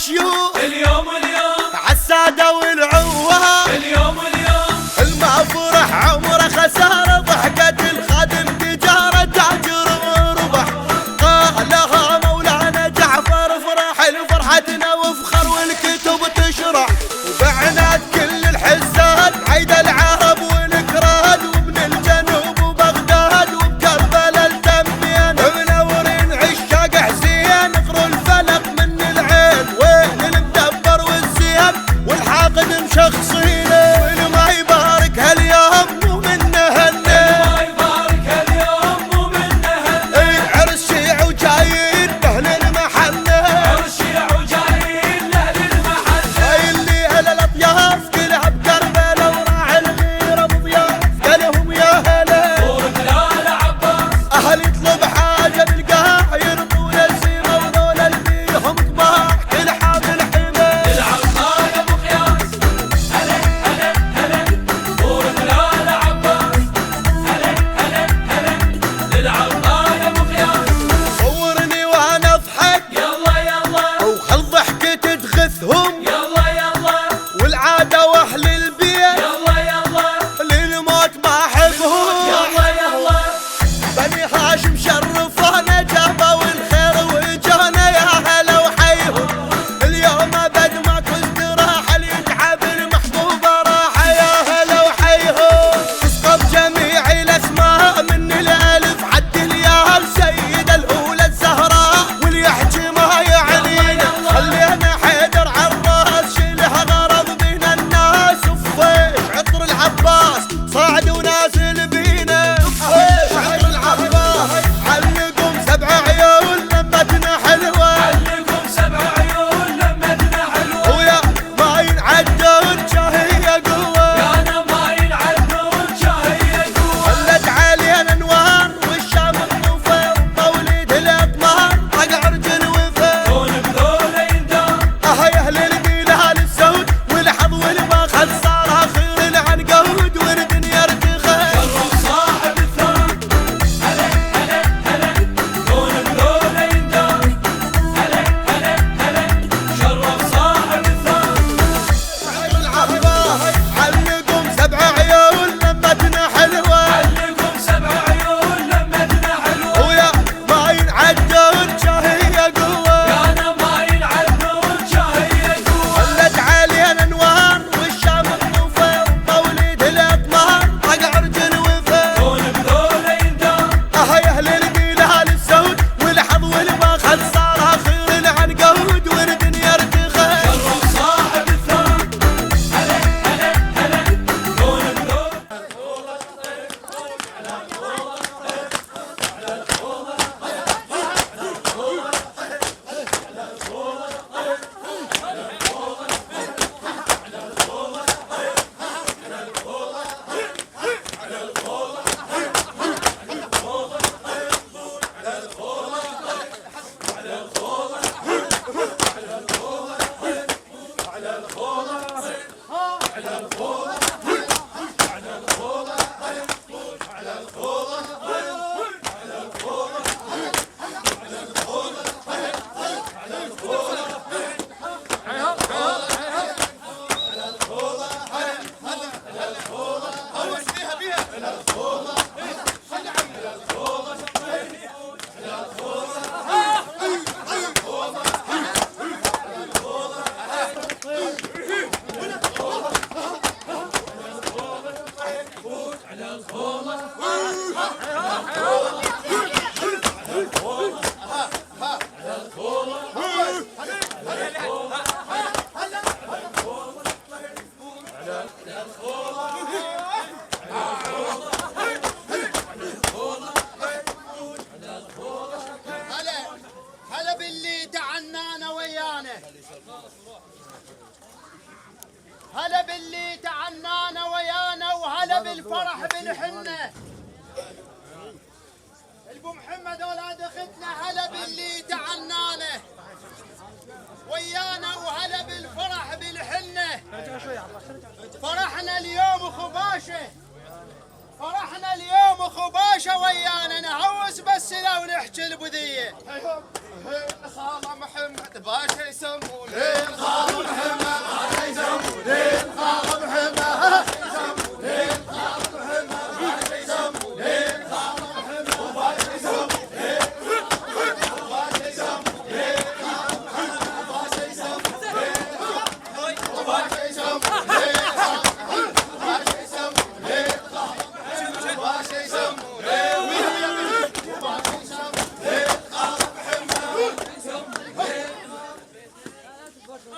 عالشيوخ اليوم عالسادة والعوام اليوم المفرح عمره خسارة ضحكة الخادم تجارة تاجر وربح قالها مولانا جعفر افرح لفرحتنا وافخر والكتب تشرح وبعنات كل الحساد عيد العرب والكراد ومن الجنوب وبغداد وبكربلاء التميان منورين عشاق حسين اقروا الفلق من العين وين المدبر والزين والحاقد مشخصين والما يبارك هاليوم مو منه ما يبارك اليوم مو منه عرس شيع وجايين لاهل المحنه عرس شيع وجايين لاهل المحنه اللي هلا الاطياف كلها بكربلاء وراح الغيره بضياف قالهم يا هلا صورة لا عباس اهل يطلب حاجه بالقاع يرضون السيره وذولا اللي بيهم طباع كل حامل حمى العطار يا ابو قياس هلا هلا هلا صورة لا عباس هلا هلا هلا للعطار يا ابو قياس صورني وانا اضحك يلا يلا وخل ضحكتي تغثهم يلا يلا والعاده واهل البيت يلا يلا للموت ما احبهم يلا يلا بني هاشم شرفونا جابوا الخير وجونا يا هلا وحيهم اليوم ابد ماكو استراحه اللي يتعب المحبوب راحه يا هلا وحيهم تسقط جميع الاسماء من الالف حد اليال سيد الاولى الزهراء واللي يحكي ما يعنينا خلينا حيدر عالراس شيله غرض بين الناس وفيش عطر العباس صاعد ونازل بينا عطر العباس علقهم 7 عيون لمتنا حلوه علقهم 7 عيون لمتنا حلوه ويا ما ينعدون شاهية قوة كان ما ينعدون شاهية قوة ولت علينا انوار والشام الطوفة ومولد الاقمار طق عرج الوفا كون بذولا يندار اهي اهل البلاد السود والحظ والبخل صار اخير العنقود والدنيا ارتخت شرف صاحب الثار هلا هلا هلا كون بذولا يندار هلا هلا هلا شرف صاحب الثار عطر العباس علقهم 7 عيون لمتنا حلوة علقهم 7 عيون لمتنا حلوة ويا ما ينعدون شاهية قوة كان ما ينعدون شاهية قوة ولت علينا انوار والشام الطوفة ومولد الاقمار طق عرج الوفا كون بذولا يندار اهي اهل البلاد السود والحظ والبخل صار اخير العنقود والدنيا ارتخت شرف صاحب الثار هلا هلا هلا كون بذولا هلا باللي تعنانا ويانا هلا باللي تعنانا ويانا وهلا بالفرح بالحنة البو محمد اولاد اختنا هلا باللي تعنانا ويانا وهلا بالفرح بالحنة فرحنا اليوم خباشة فرحنا اليوم خباشة ويانا نهوس بس لو نحكي البذية خالة محمد الباشا يسمونه الخال محمد، الباشا يسمونه الخال محمد، يسمونه الخال محمد، الباشا يسمونه الخال محمد، الباشا يسمونه الباشا يسمونه الخال محمد، الباشا يسمونه الباشا يسمونه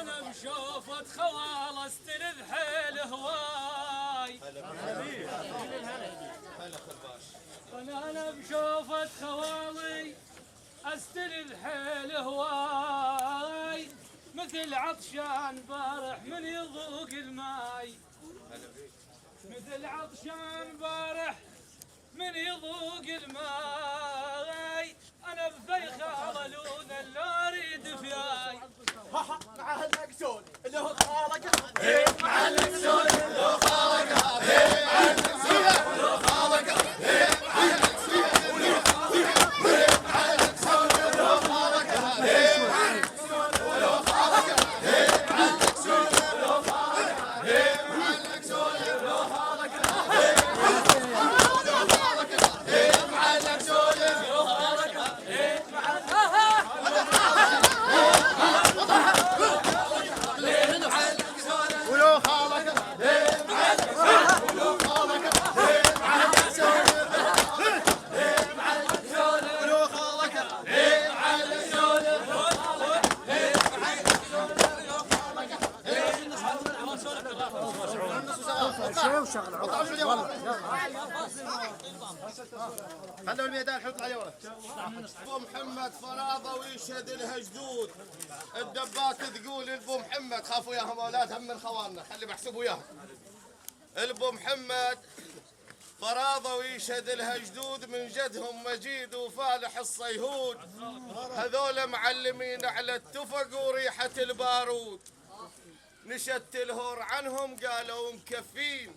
انا مشوفت خوالة استلذ حيل هواي، انا مشوفت خوالي استلذ حيل هواي، مثل عطشان بارح من يذوق الماي، مثل عطشان بارح من يذوق الماي، انا بفيخة لون اللي اريد فياي. مع المقسول اللي هو خالك مع المقسول اللي هو خالك، مع المقسول اللي هو خالك، مع المقسول اللي هو خالك، مع المقسول اللي هو خالك، مع المقسول اللي هو خالك، مع المقسول اللي هو خالك، مع المقسول اللي هو خالك، مع المقسول اللي هو ولو خالك ولو خالك ولو خالك خلوا الميدان حط عليه ورا. ابو محمد فراضه ويشهد لها جدود، الدبات تقول البو محمد خافوا وياهم اولادهم من خواننا، خلي بحسب وياهم. البو محمد فراضه ويشهد لها جدود من جدهم مجيد وفالح الصيهود، هذول معلمين على التفق وريحه البارود، نشدت الهور عنهم قالوا مكفين،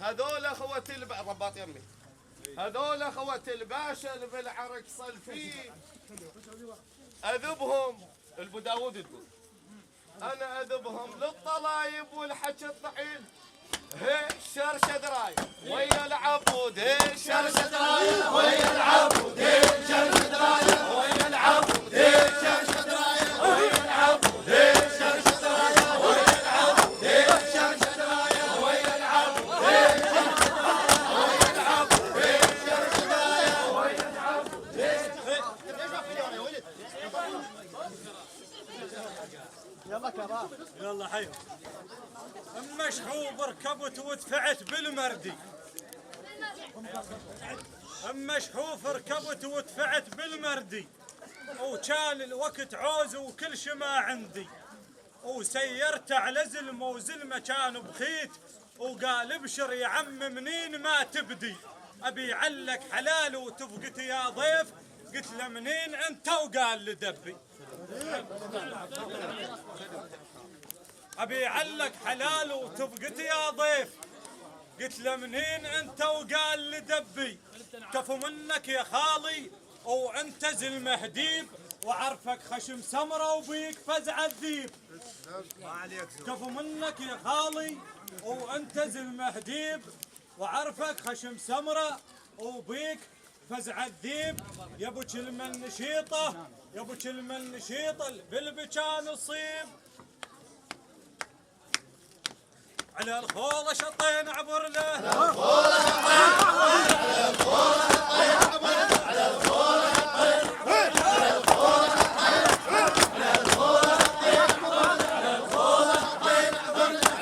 هذول اخوة رباط يمي، هذول اخوة الباشا اللي بالعرق صلفين، اذبهم البو داوود تقول انا اذبهم للطلايب والحكي الطحين، هي الشرشة دراية ويا العبود، هي الشرشة دراية ويا العبود، هي الشرشة دراية ويا العبود، هي الشرشة دراية ويا العبود، هي الشرشة دراية ويا العبود، هي الشرشة دراية ويا العبود، هي الشرشة دراية ويا العبود، هي الشرشة دراية ويا العبود. يلا كبار يلا حيو. مشحوب ركبت ودفعت بالمردي، مشحوف ركبت ودفعت بالمردي، وكان الوقت عوز وكل شي ما عندي، وسيرت على زلمه وزلمه كان بخيت، وقال ابشر يا عم منين ما تبدي، ابي علك حلال وتفقتي يا ضيف، قلت له منين انت وقال لدبي، ابي علك حلال وتفقتي يا ضيف، قلت له منين انت وقال لدبي، كفو منك يا خالي وانت زلمه هديب، وعرفك خشم سمره وبيك فزع الذيب، كفو منك يا خالي وانت زلمه هديب، وعرفك خشم سمره وبيك فزع الذيب، يا ابو كلمه النشيطه يا ابو كلمه النشيطه بالبكان الصيب، على الخولة شطين عبر له، على الخولة شطين عبر له، على الخولة شطين عبر له، على الخولة شطين عبر له، على الخولة شطين عبر له، على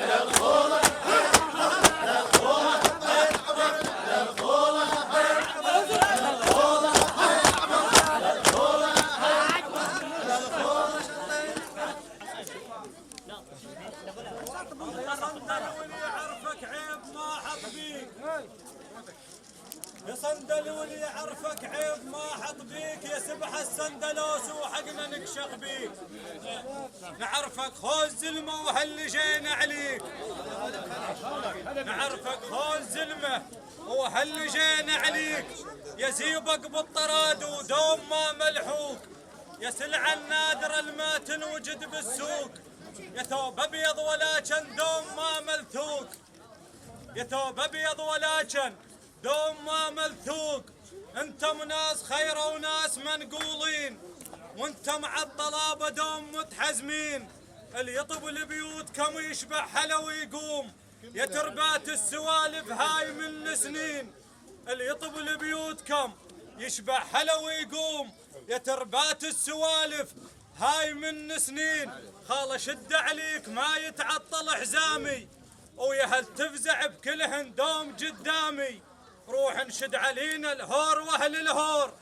الخولة شطين عبر له، على الخولة شطين عبر له، على الخولة شطين عبر له، على الخولة شطين عبر له، على الخولة يا صندل واللي يعرفك عيب ما حط بيك، يا سبح السندلوس وحقنا نكشخ بيك، نعرفك خوز زلمه وهل جينا عليك، نعرفك خوز زلمه وهل جينا عليك، يا زيبك بالطراد ودوم ما ملحوك، يا سلعة النادرة الما وجد بالسوق، يا ثوب ابيض ولكن دوم ما ملثوق، يا ثوب ابيض ولكن دوم ما ملثوق. انتم ناس خيره وناس منقولين، وانتم على الطلابه دوم متحزمين. اللي يطب البيوت كم يشبع حلا ويقوم، يا تربات السوالف هاي من سنين. اللي يطب البيوت كم يشبع حلا ويقوم، يا تربات السوالف هاي من سنين. خاله شد عليك ما يتعطل حزامي، ويا هل تفزع بكلهن دوم قدامي. روح انشد علينا الهور واهل الهور،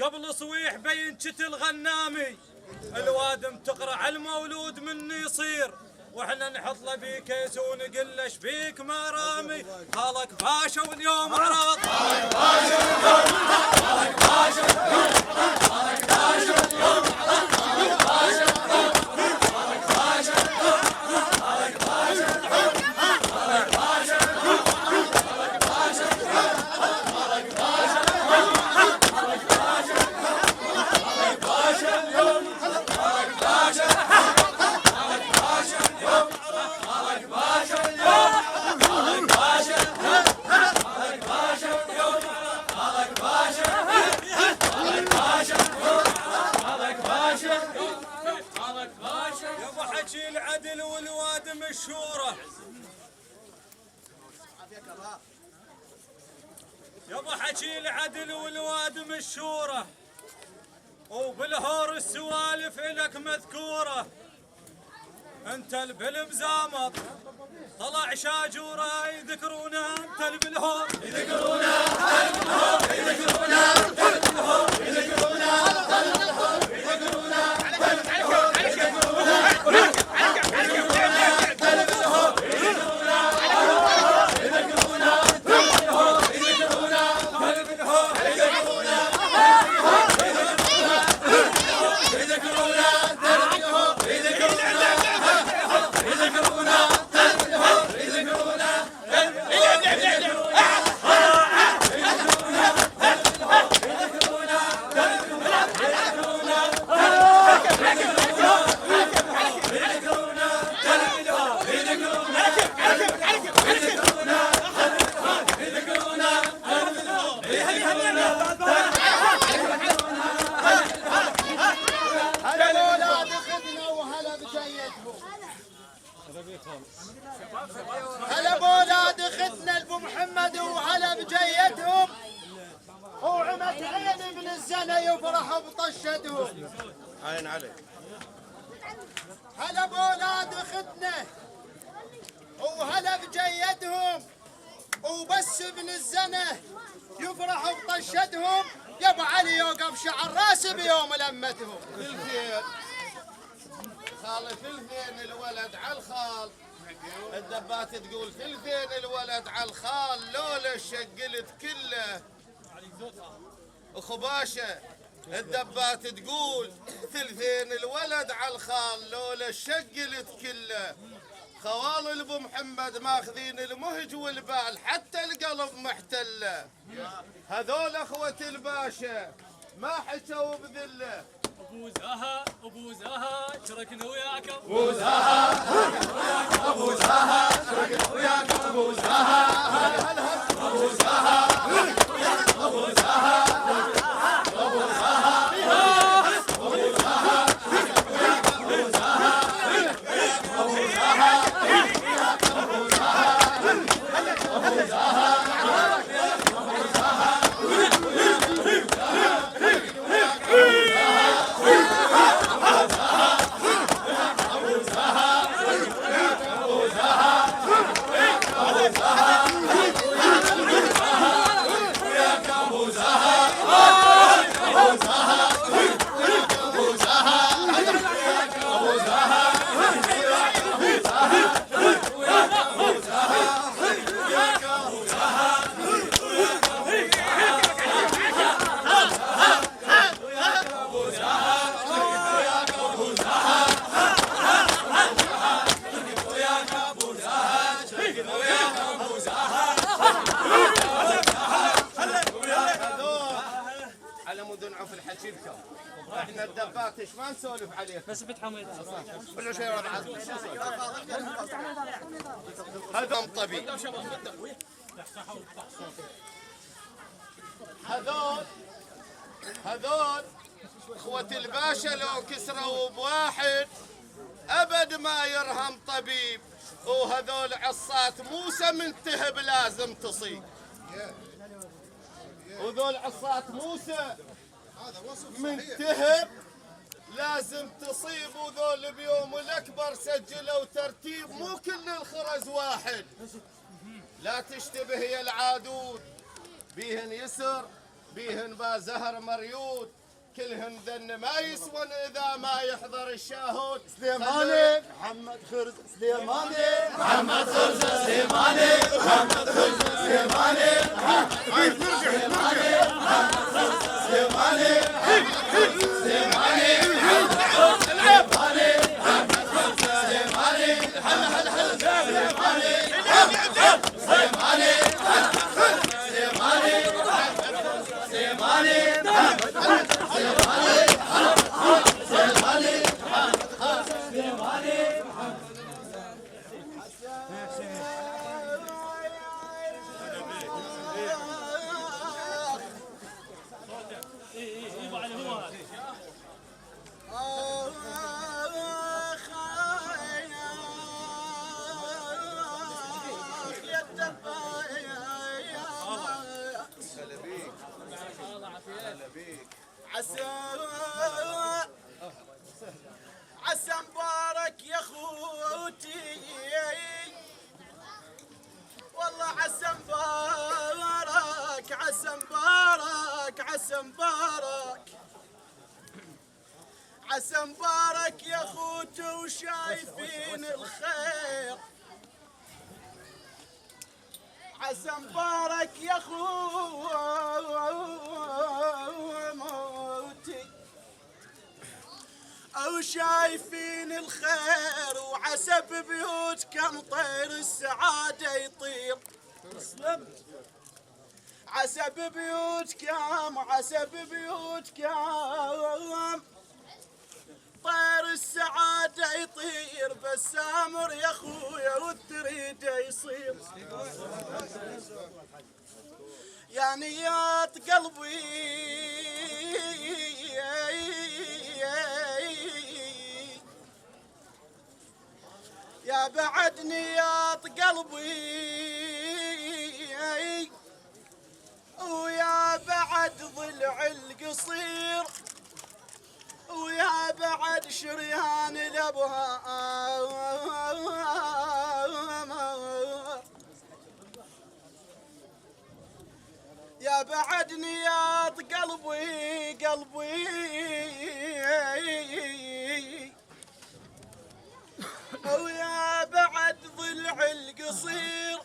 قبل صويح بين شت الغنامي. الوادم تقرع المولود مني يصير، واحنا نحط له بكيس ونقول له شبيك ما رامي. خالك باشا واليوم عراض، خالك باشا واليوم عراض، خالك باشا واليوم عراض، خالك باشا واليوم عراض، خالك باشا واليوم عراض، خالك باشا واليوم عراض، خالك باشا واليوم عراض، خالك باشا واليوم عراض، خالك باشا واليوم عراض، خالك باشا واليوم عراض، خالك باشا خالك باشا اليوم، خالك باشا، خالك باشا اليوم، خالك باشا اليوم، خالك باشا، خالك باشا اليوم، خالك باشا، خالك باشا اليوم، خالك باشا، خالك باشا. يا ابو حكي العدل والواد مشهوره، يا ابو حكي العدل والواد مشهوره، وبالهور السوالف إلك مذكورة. انت البلم زامط طلع شاجورة يذكرونا، انت البلهور يذكرونا، انت البلهور يذكرونا، انت البلهور يذكرونا، انت البلهور يذكرونا، انت البلهور يذكرونا، انت البلهور يذكرونا، انت البلهور يذكرونا، انت البلهور يذكرونا، انت البلهور يذكرونا. هلا بولاد ختنا ابو محمد وهلا بجيتهم، وعمت عين ابن الزنا يفرح بطشتهم. عين عليك. هلا بولاد ختنا وهلا بجيتهم، وبس ابن الزنا يفرح بطشتهم. يا ابو علي يوقف شعر راسي بيوم لمتهم. ثلثين خال ثلثين الولد على الخال، الدبات تقول ثلثين الولد على الخال، لولا شقلت كله خباشه. الدبات تقول ثلثين الولد على الخال، لولا شقلت كله. خوال ابو محمد ماخذين المهج والبال، حتى القلب محتله. هذول اخوة الباشا ما حكوا بذله. ابو زها ابو زها شركنا وياك، ابو زها ابو زها شركنا وياك، ابو زها ابو زها ابو زها ابو زها ابو زها ابو زها ابو زها نسولف عليه. بس بنت حميد كل شيء ورا بعض. هذا طبيب. هذول اخوة الباشا لو كسروا بواحد ابد ما يرهم طبيب، وهذول عصات موسى منتهب لازم تصيب. وذول عصات موسى منتهب لازم تصيب، وذول بيوم الأكبر سجلوا ترتيب مو كل الخرز واحد، لا تشتبه يا العادود، بيهن يسر بيهن با زهر مريود، كلهن ذن ما يسون إذا ما يحضر الشاهد. سليماني محمد خرز، سليماني محمد خرزة سليماني محمد خرزة سليماني عسى مبارك يا خوتي، والله عسى مبارك عسى مبارك عسى مبارك عسى مبارك يا خوتي وشايفين الخير، عسى مبارك يا خوتي أو شايفين الخير، وعسى ببيوتكم طير السعادة يطير. عسى ببيوتكم عسى ببيوتكم طير السعادة يطير، بس امر يا خويا والتريده يصير. يا نيات قلبي يا بعد نيات قلبي، ويا بعد ضلع القصير، ويا بعد شريان الابهار، يا بعد نيات قلبي ويا بعد ضلع القصير،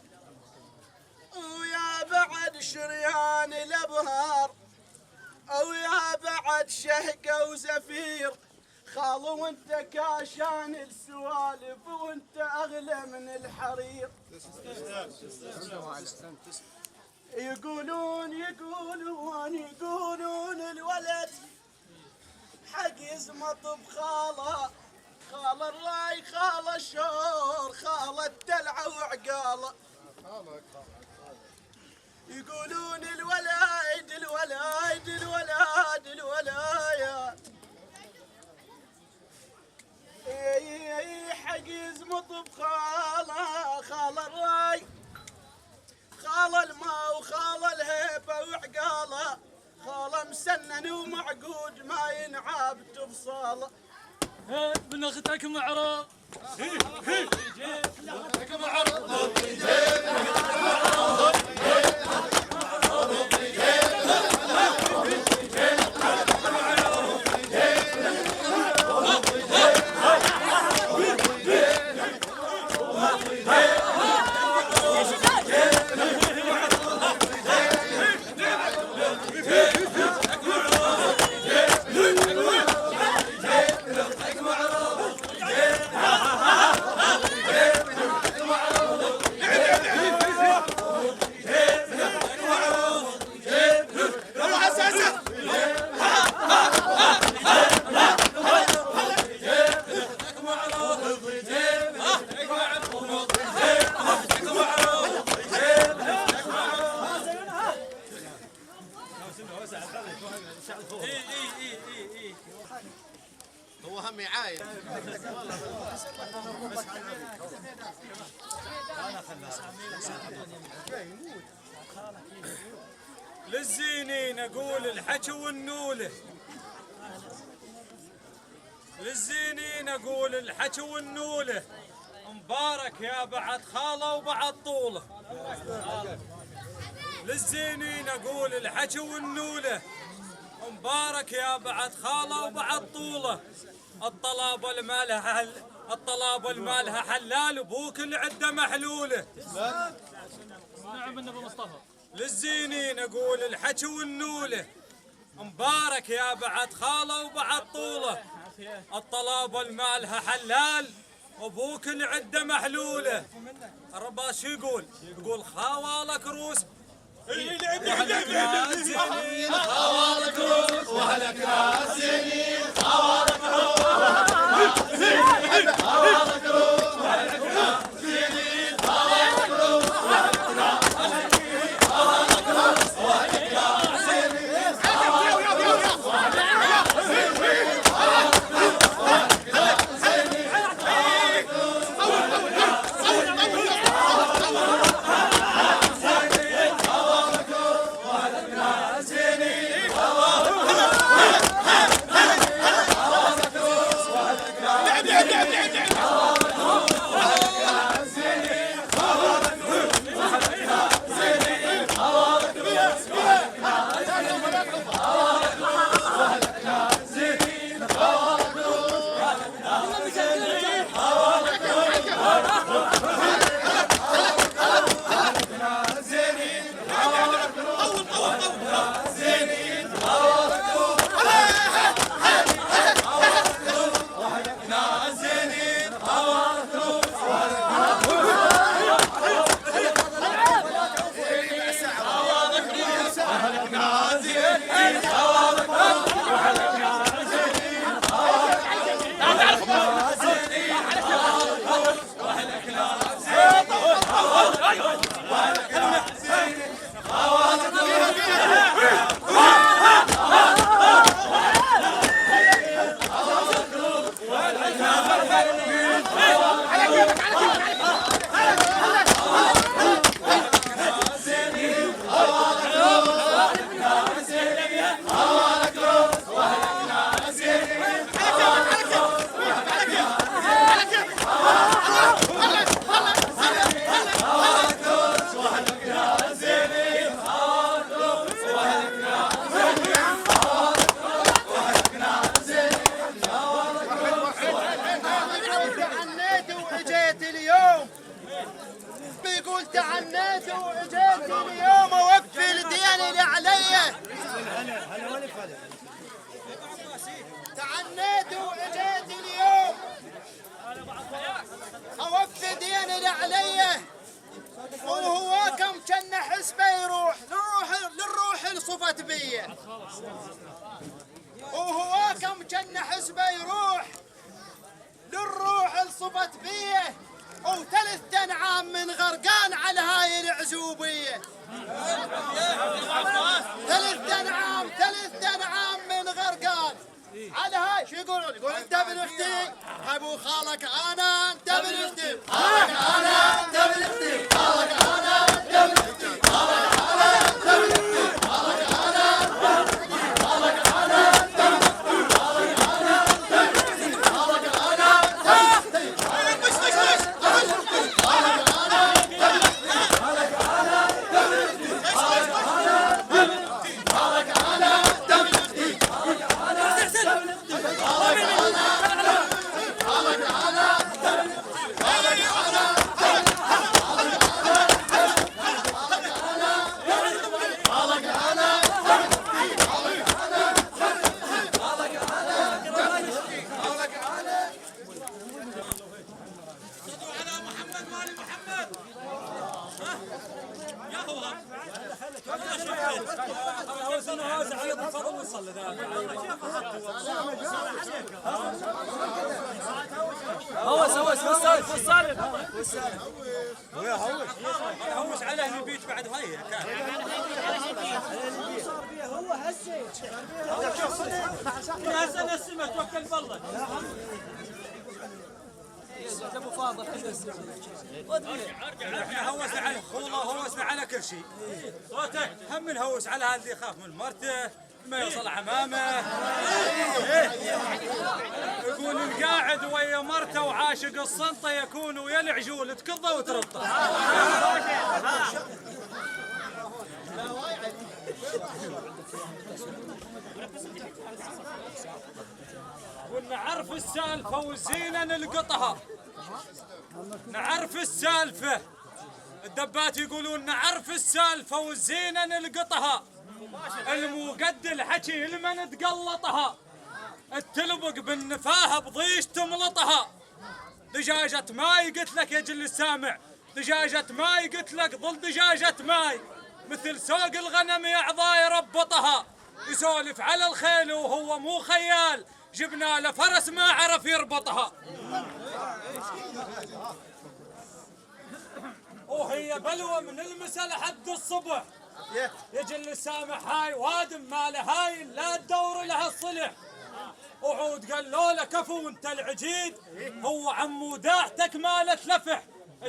ويا بعد شريان الابهار، ويا بعد شهقة وزفير. خالو وانت كاشان السوالف، وانت اغلى من الحرير. يقولون الولد حق يزمط بخاله، خاله الراي خاله الشور خاله الدلعه وعقاله. يقولون الولايد حق يزمط بخاله، خاله الراي خاله الماء وخاله الهيبه وعقاله، خاله مسنن ومعقود ما ينعاب تفصاله. بنختك معروف للزينين اقول الحكي والنوله، للزينين اقول الحكي والنوله، مبارك يا بعد خاله وبعد طوله. للزينين اقول الحكي والنوله، مبارك يا بعد خاله وبعد طوله. الطلاب المالها الطلاب المالها حلال، ابوك العده محلوله. نعم النبي مصطفى. للزينين اقول الحكي والنوله، مبارك يا بعد خاله وبعد طوله. الطلاب المالها حلال، ابوك العده محلوله. الرباش يقول خوالك روس وهلك راس زينين، خوالك روس وهلك راس زينين، خوالك روس خوالك روس وهلك راس زينين، خوالك روس وهلك راس زينين، خوالك روس وهلك راس زينين، خوالك روس وهلك راس زينين، خوالك روس وهلك راس زينين، خوالك روس وهلك راس تعنيت واجيت اليوم اوفي الدين اللي علي. تعنيت واجيت اليوم اوفي الدين اللي علي. وهو كم كان حسبه يروح للروح اللي صفت بيه. وهو كم كان حسبه يروح للروح اللي صفت بيه. وثلاث أنعام من غرقان على هاي العزوبية. ثلاث أنعام من غرقان على هاي. شو يقولون؟ يقول أنت ابن أختي أبو خالك أنا، أنت ابن أختي خالك أنا، أنت ابن أختي خالك أنا، أنت ابن أختي خالك أنا، أنت ابن أختي خالك أنا، أنت ابن أختي خالك أنا، أنت ابن أختي خالك أنا، أنت ابن أختي خالك أنا، أنت ابن أختي هوش على البيت بعد هاي هو هسه نسمه توكل بالله. ابو فاضل احنا هوسنا على والله هوسنا على كل شيء. صوتك هم نهوس على هذا اللي يخاف من مرته ما يوصل امامه. يقول القاعد ويا مرته وعاشق الصنطه يكون ويا العجول تكضه وتربطه. ونعرف السالفه والزينه نلقطها. نعرف السالفه الدبات يقولون نعرف السالفه والزينه نلقطها. المو قد الحكي لما نتقلطها. التلبق بالنفاهه بضيش تملطها. دجاجة ماي قلت لك يا جل السامع، دجاجة ماي قلت لك ظل دجاجة ماي، مثل سوق الغنم يا عضاي ربطها. يسولف على الخيل وهو مو خيال، جبنا له فرس ما عرف يربطها. وهي بلوى من المسا لحد الصبح. يجل السامع هاي وادم ماله هاي لا تدور لها الصلح. وعود قالوا له كفو انت العجيد، هو عمو داحتك ماله لفح.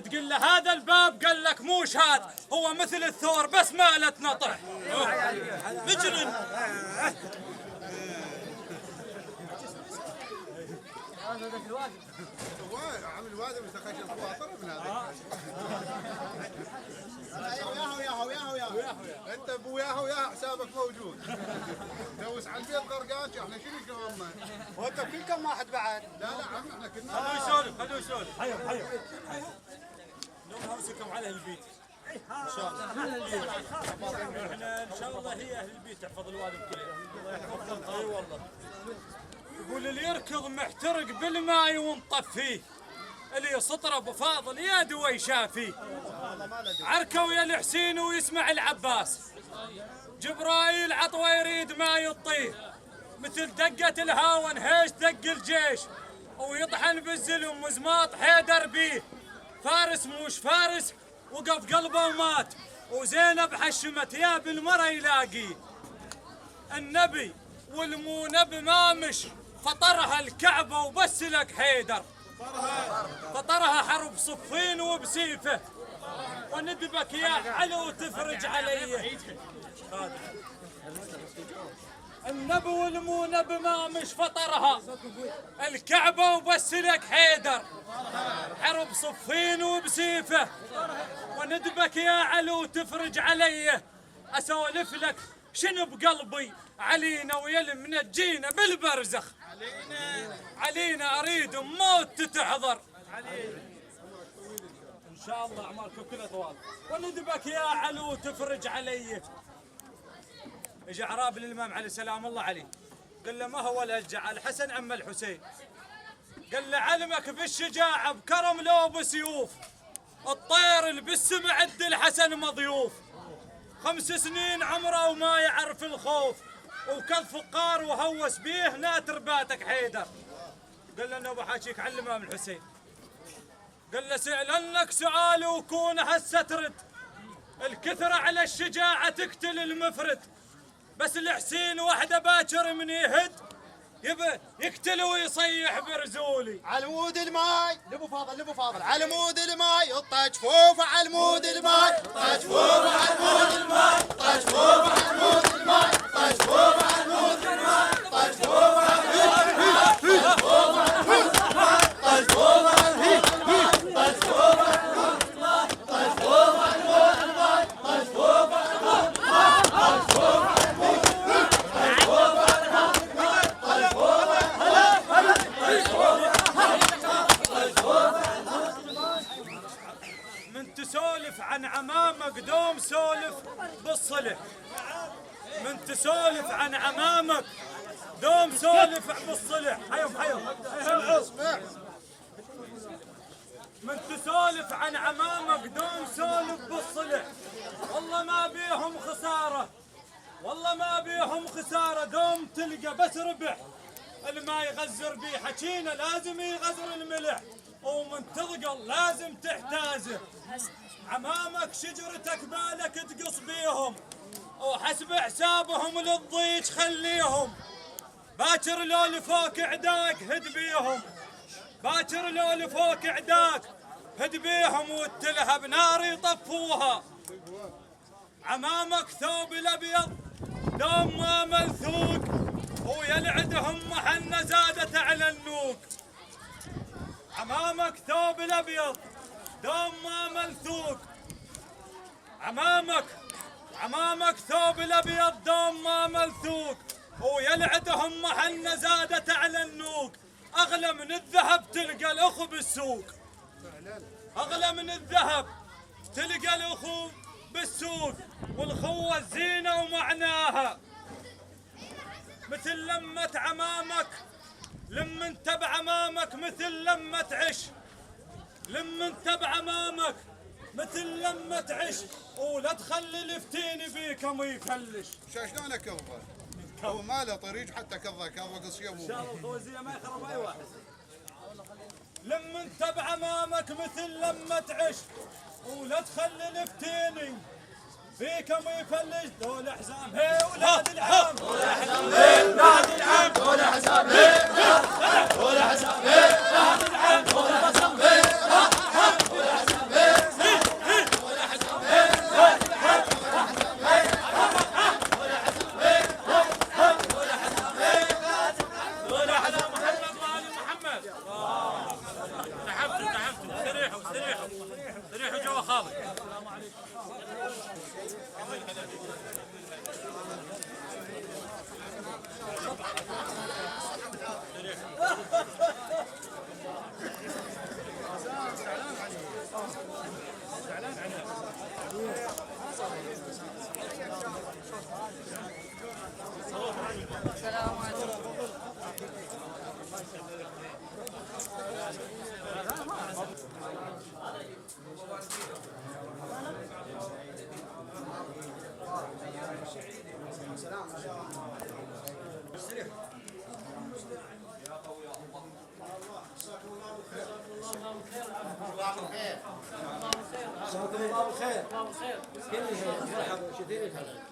تقول له هذا الباب قال لك موش هاد، هو مثل الثور بس ماله نطح. مجرم عامل وادم يستخرج الخواطر من هذا. وياهو انت بوياهو يا حسابك موجود. دوس على البيت غرقات احنا شنو شغلنا؟ وانت كلكم واحد بعد؟ لا عم احنا كنا. خلوه يسولف. حيو لو هوسكم على البيت ان شاء الله. احنا ان شاء الله هي اهل البيت تحفظ الوادم كله. اي والله. يقول اللي يركض محترق بالماء ونطفيه، اللي سطر ابو فاضل يا دوي شافيه. عركه ويا الحسين ويسمع العباس، جبرايل عطوه يريد ما يطيه، مثل دقة الهاون هيش دق الجيش، ويطحن بالزلم وزماط حيدر بيه. فارس موش فارس وقف قلبه ومات، وزينب حشمت يا بالمرة يلاقيه. النبي والمو نبي ما مش، فطرها الكعبة وبس لك حيدر. فطرها حرب صفين وبسيفه، وندبك يا علو تفرج علي. النبي والمو نبي ما مش، فطرها الكعبة وبس لك حيدر. حرب صفين وبسيفه، وندبك يا علو تفرج علي. اسولف لك شنو بقلبي علينا ويا المنجينا بالبرزخ. علينا اريد موت تتحضر. ان شاء الله اعمالكم كلها طوال. وندبك يا علو تفرج علي. اجى اعراب للامام علي سلام الله عليه، قال له ما هو الهجع الحسن اما الحسين؟ قال له علمك بالشجاعه بكرم لو بسيوف، الطير اللي بالسمع عد الحسن مضيوف. 5 سنين عمره وما يعرف الخوف، وكل فقار وهوس بيه ناتر باتك حيدر. قال له ابو حاجيك على الامام الحسين. قال له سألنك سؤال وكون هسه ترد، الكثرة على الشجاعة تقتل المفرد، بس الحسين وحده باكر من يهد يبى يقتل ويصيح برزولي. علمود الماي لبو فاضل علمود الماي يطج فوف علمود الماي طج فوف علمود الماي طج فوف علمود الماي طج فوف علمود الماي طج فوف علمود الماي طج فوف علمود الماي طج فوف علمود الماي طج فوف علمود الماي طج فوف علمود الماي طج فوف علمود الماي طج فوف من تسولف عن عمامك دوم سولف بالصلح. من تسولف عن عمامك دوم سولف بالصلح. حيو من تسولف عن عمامك دوم سولف بالصلح. والله ما بيهم خسارة، والله ما بيهم خسارة، دوم تلقى بس ربح. اللي ما يغزر بيه حكينا لازم يغزر الملح، ومن تضقل لازم تحتازه. عمامك شجرتك بالك تقص بيهم، وحسب حسابهم للضيج خليهم. باكر لو لفوك عداك هد بيهم، باكر لو لفوك عداك هد بيهم والتلهب نار يطفوها. عمامك ثوب الابيض دوم ما ملثوق ويلعدهم محنه زادت على النوق. عمامك ثوب الابيض دوم ما ملثوق. عمامك ثوب الابيض دوم ما ملثوق ويلعدهم محنه زادت على النوق. اغلى من الذهب تلقى الاخو بالسوق. اغلى من الذهب تلقى الاخو بالسوق. والخوه الزينه ومعناها مثل لمة عمامك لم انت بعمامك مثل لمة عش. لم انت بعمامك مثل لمة عش ولا تخلي الفتين بيكم يفلش. شلون كظه؟ هو ما له طريق حتى كظه قصيه ان شاء الله الفوزيه ما يخرب اي واحد. لم انت بعمامك مثل لمة عش ولا تخلي الفتين فيكم يفلش. دول حزام هي ولاد العم. دول حزام هي ولاد العم. دول حزام هي دول حزام هي ولاد العم. دول حزام هي دول حزام هي دول حزام هي دول حزام هي دول حزام هي دول حزام هي دول حزام محمد وآل محمد. تحبتوا استريحوا جوا خالد. السلام عليكم. الله بالخير. كل شيء مرحبا شديد هلا.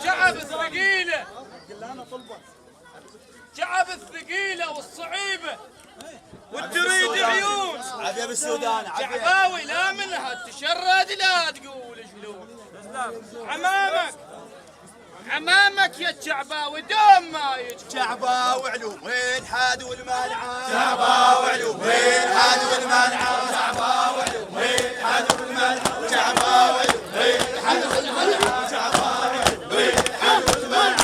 شعب الثقيلة شعب الثقيلة والصعيبة والتريد عيون عافية بالسودان شعباوي لا منها تشرد لا تقول شلون عمامك يا شعباوي دوم ما يجي شعباوي علوم وين حاد والمانعة شعباوي علوم وين حاد والمانعة شعباوي علوم وين حاد والمانعة شعباوي علوم وين حاد والمانعة شعباوي علوم وين حاد والمانعة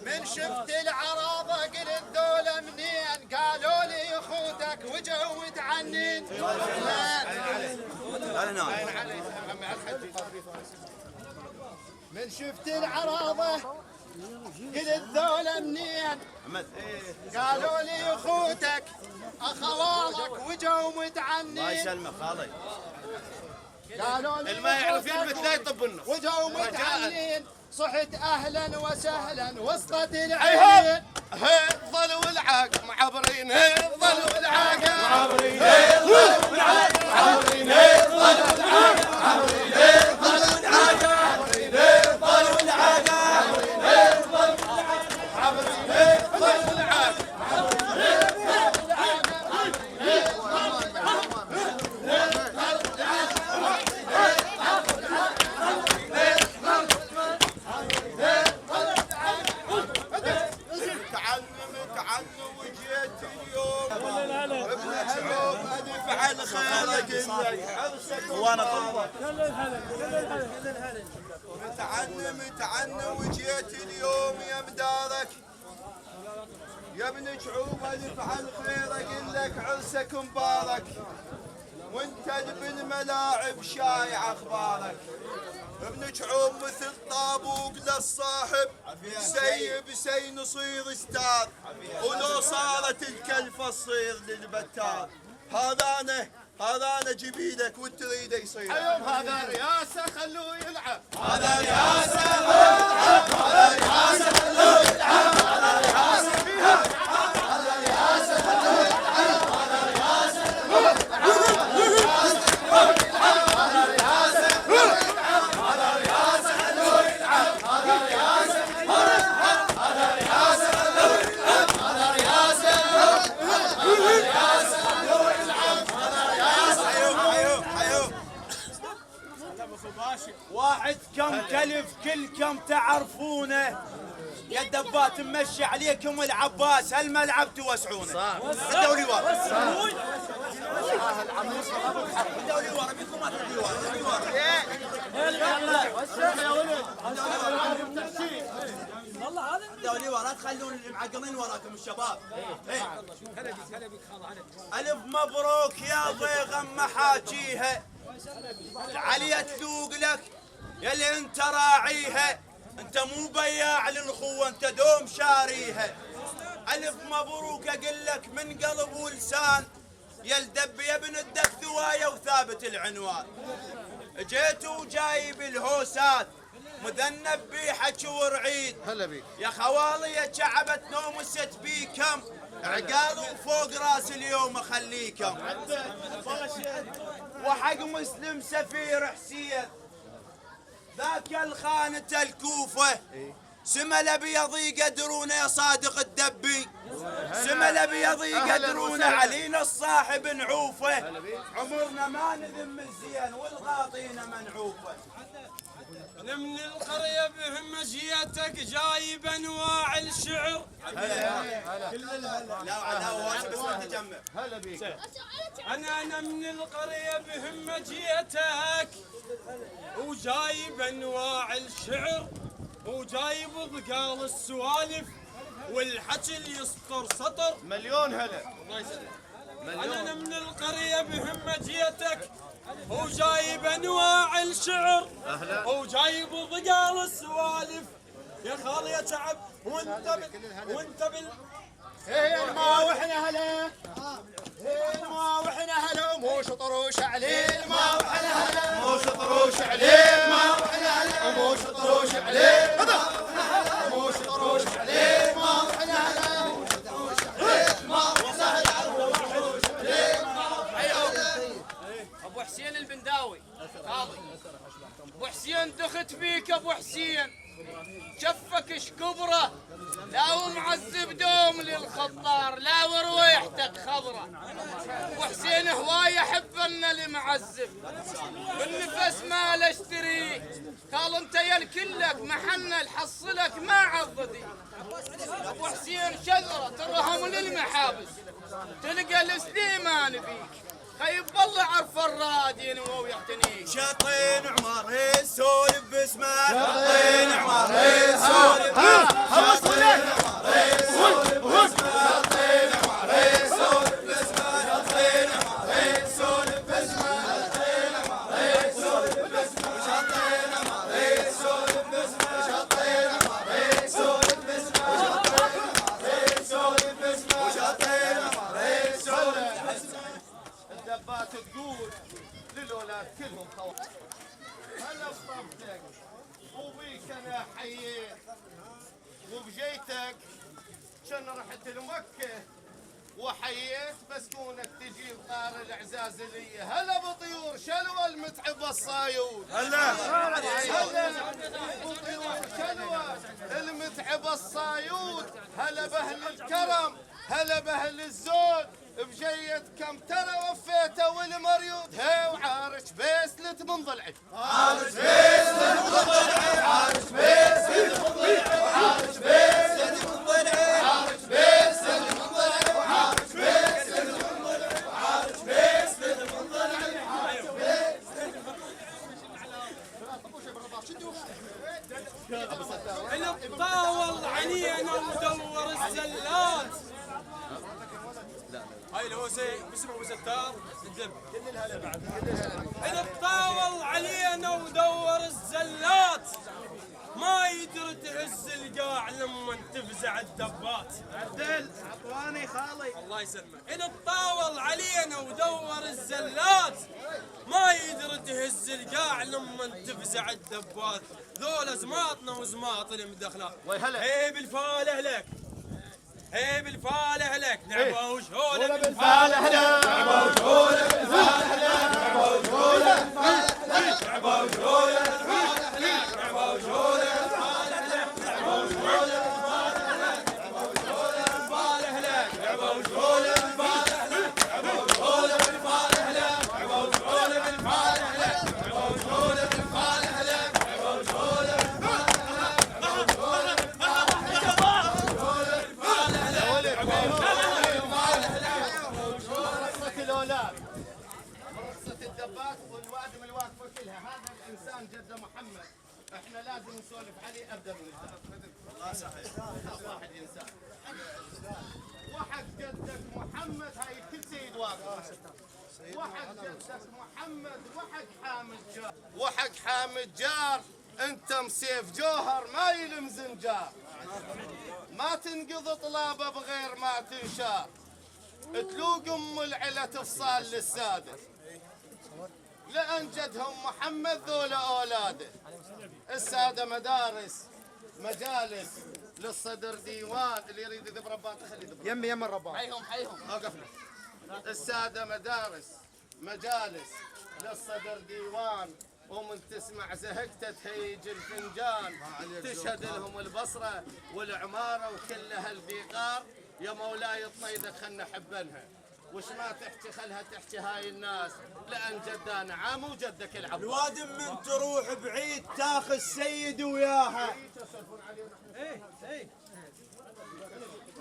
من شفت العرابة قلت ذولا منين قالوا لي اخوتك وجوا تعنين من شفت العرابة قلت ذولا منين قالوا لي اخوتك اخوالك وجوا متعنين الله يسلمك خالي قالوا لي ما يعرف يلبس لا يطب النص وجوا متعنين صحت اهلا وسهلا وسطت العين ظل والعاق معبرين ظل والعاق معبرين ظل والعاق معبرين ظل والعاق معبرين ظل والعاق معبرين ظل والعاق معبرين ظل والعاق فعل خيرك وانا متعنى وجيت اليوم يا مدارك يا ابن شعوب فعل خيرك لك عرسك مبارك وانت بالملاعب شايع اخبارك ابن شعوب مثل طابوق للصاحب سيب سي نصير استاذ ولو صارت الكلفة تصير للبتار هذا انا جبيلك والتريده يصير اليوم هذا رياسه خلوه يلعب هذا رياسه هذا رياسه خلوه يلعب هذا رياسه هذا رياسه خلوه يلعب هذا رياسه هذا رياسه هذا رياسه خلوه يلعب هذا رياسه هذا رياسه خلوه يلعب هذا رياسه واحد كم كلف كلكم تعرفونه يا الدبات ممشي عليكم العباس هالملعب توسعونه الدوري ورا الدوري ورا بيكم ما تدري ورا الدوري ورا تخلون المعقلين وراكم الشباب الف مبروك يا ضيغم محاجيها علي تلوق لك يا اللي انت راعيها انت مو بياع للخوه انت دوم شاريها الف مبروك اقول لك من قلب ولسان يا الدب يا ابن الدكثوايه وثابت العنوان جيت وجايب الهوسات مذنب بيحك ورعيد هلا بيك يا خوالي يا شعبت نوم الست بيكم عقال وفوق راس اليوم اخليكم وحق مسلم سفير حسين ذاك الخانة الكوفة سمل ابيض يقدرونه يا صادق الدبي، سمل ابيض يقدرونه علينا الصاحب نعوفه، عمرنا ما نذم الزين والغاطينا منعوفه. انا من القرية بهم جيتك جايب انواع الشعر. لا بس ما تجمع. هلا بيك. انا من القرية بهم جيتك وجايب انواع الشعر وجايب ضقال السوالف والحكي اللي يسطر سطر. مليون هلا. الله يسلمك. انا من القرية بهم جيتك وجايب انواع الشعر وجايب ضقال السوالف. يا خالي يا شعب وانت بال هي ما واحنا هلا، هي ما واحنا هلا، مو شطروش عليه ما واحنا هلا، مو شطروش عليه ما واحنا هلا، مو شطروش عليه، مو شطروش عليه ما واحنا هلا، مو شطروش عليه ما واحنا هلا. ابو حسين البنداوي قاضي. ابو حسين دخت فيك ابو حسين، شفك شكبره، لا ومعذب دوم للخطار، لا ورويحتك خضره. ابو حسين هوايه حبنا المعذب، بالنفس ما اشتري، قال انت يا الكلك محنه الحصلك ما عضدي. ابو حسين شذره ترهم للمحابس، تلقى السليمان بيك، خيب والله عرف الرادين وهو يعتنيك. شاطين عمر سولف باسمه، شاطين عمر سولف شاطين عمر سولف باسمه، شاطين عمر سولف باسمه، شاطين عمر سولف باسمه، شاطين عمر سولف باسمه، شاطين عمر سولف باسمه، شاطين عمر سولف باسمه، شاطين عمر سولف باسمه، شاطين عمر سولف باسمه. الدبات تقول للولاد كلهم خوات. هلا بطبتك وبيك انا حييت وبجيتك شن رحت لمكة وحييت بسكونك تجيب طار العزاز لي. هلا بطيور شلوى المتعب الصايود، هلا بطيور شلوى المتعب الصايود، هلا باهل الكرم، هلا باهل الزود، بجيت كم ترى وفيته والمريوض. هي وعارش بيسلت من ضلعي، عارش بيسلت من ضلعي، عارش بيسلت من ضلعي، عارش بيسلت من ضلعي، عارش بيسلت من ضلعي، عارش بيسلت من ضلعي، عارش بيسلت من ضلعي، عارش بيسلت اللي طاول علينا ودور الزلات. هاي اللي هو اسمه ابو ستار الدب. اللي طاول علينا ودور الزلات ما يدري تهز القاع لما تفزع الدبات. عدل عطواني خالي. الله يسلمك. اللي طاول علينا ودور الزلات ما يدري تهز القاع لما تفزع الدبات. ذولا زماطنا وزماط المدخلات. هي بالفال اهلك، هي بالفال اهلك، لعبوا وشهوله بالفال اهلك، لعبوا وشهوله بالفال اهلك، لعبوا وشهوله بالفال اهلك، لعبوا وشهوله بالفال اهلك، لعبوا وشهوله بالفال اهلك، لعبوا وشهوله بالفال اهلك، لعبوا وشهوله بالفال اهلك، لعبوا وشهوله بالفال اهلك، لعبوا وشهوله بالفال اهلك، لعبوا وشهوله بالفال اهلك، لعبوا وشهوله بالفال اهلك، لعبوا وشهوله الدبات والوادم الواقفه كلها. هذا الانسان جده محمد، احنا لازم نسولف عليه. ابدا من البدايه. والله صحيح واحد انسان وحق جدك محمد، هاي كل سيد واقف. وحق جدك محمد وحق حامد جار، وحق حامد جار انت مسيف جوهر ما يلم زنجار، ما تنقض طلابه بغير ما تنشار، تلوق ام العلا تفصال للساده، لأن جدهم محمد ذولا أولاده. السادة مدارس مجالس للصدر ديوان، اللي يريد يذب رباط خلي يذب يم الرباط. حيهم وقفنا. السادة مدارس مجالس للصدر ديوان، ومن تسمع زهقته تهيج الفنجان، تشهد لهم البصرة والعمارة وكل هالبيقار. يا مولاي طنيدك خلنا حبنها، وش ما تحكي خلها تحكي هاي الناس، لأن جدانا عام وجدك العباس. الواد من تروح بعيد تاخذ سيد وياها.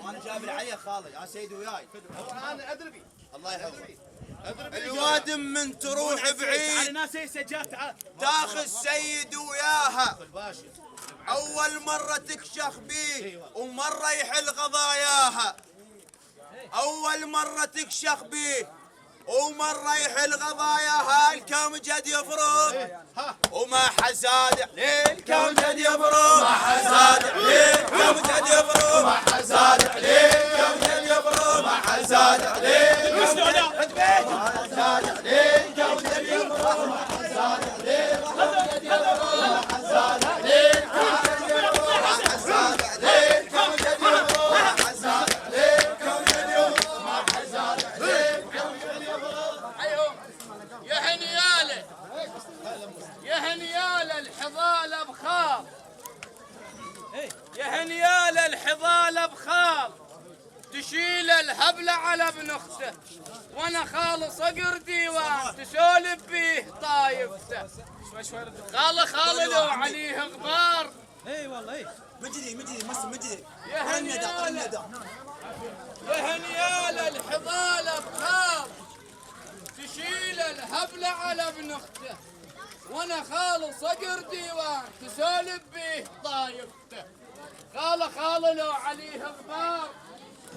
انا جاب العليا خالي يا سيد وياي. أنا أدربي الله يحفظك. أدربي الواد من تروح بعيد ناس سجات تعال تاخذ سيد وياها. الباشا اول مرة تكشخ بيه ومرة يحل قضاياها. اول مرة تكشخ بيه ومرة يحل قضاياها. الكمجد يفرض وما حزاد عليه. الكمجد يفرض ما حزاد عليه. الكمجد يفرض ما حزاد عليه. الكمجد يفرض ما حزاد عليه. يا هنياله الحضاله بخاف، يا هنياله الحضاله بخاف، تشيل الهبله على ابن اخته، وانا خالص اقر ديوان تسولف بيه طايفته. خاله لو عليه غبار. اي والله اي مجدي مجدي يا هنياله الحضاله بخاف، تشيل الهبله على ابن اخته، وانا خالص اقر ديوان تسولف بيه طايفته. خاله لو عليه غبار،